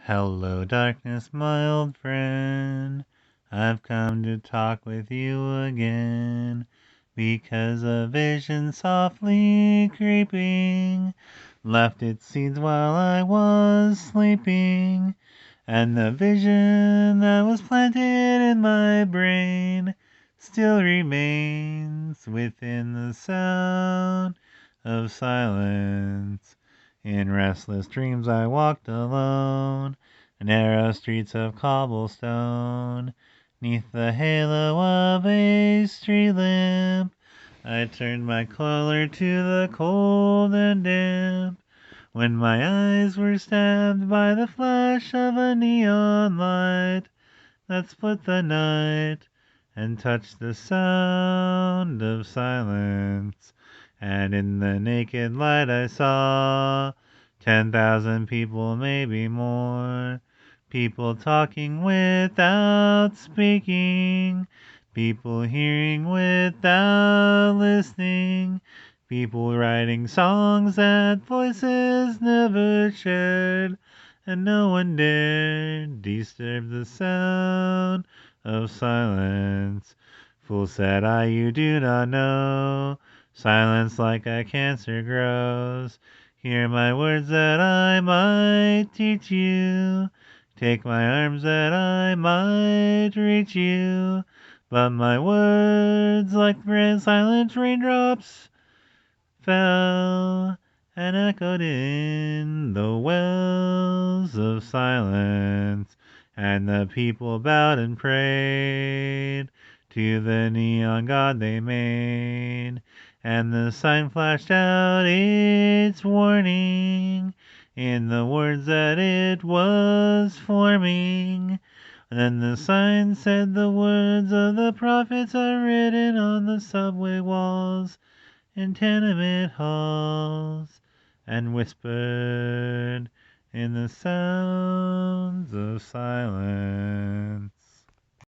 Hello, darkness, my old friend. I've come to talk with you again, because a vision softly creeping left its seeds while I was sleeping, and the vision that was planted in my brain still remains within the sound of silence. In restless dreams I walked alone, narrow streets of cobblestone. 'Neath the halo of a street lamp, I turned my collar to the cold and damp, when my eyes were stabbed by the flash of a neon light that split the night and touched the sound of silence. And in the naked light I saw 10,000 people, maybe more. People talking without speaking. People hearing without listening. People writing songs that voices never shared. And no one dared disturb the sound of silence. Fool, said I, you do not know. Silence like a cancer grows. Hear my words that I might teach you. Take my arms that I might reach you. But my words, like silent raindrops, fell and echoed in the wells of silence. And the people bowed and prayed to the neon god they made. And the sign flashed out its warning in the words that it was forming. Then the sign said the words of the prophets are written on the subway walls, in tenement halls, and whispered in the sounds of silence.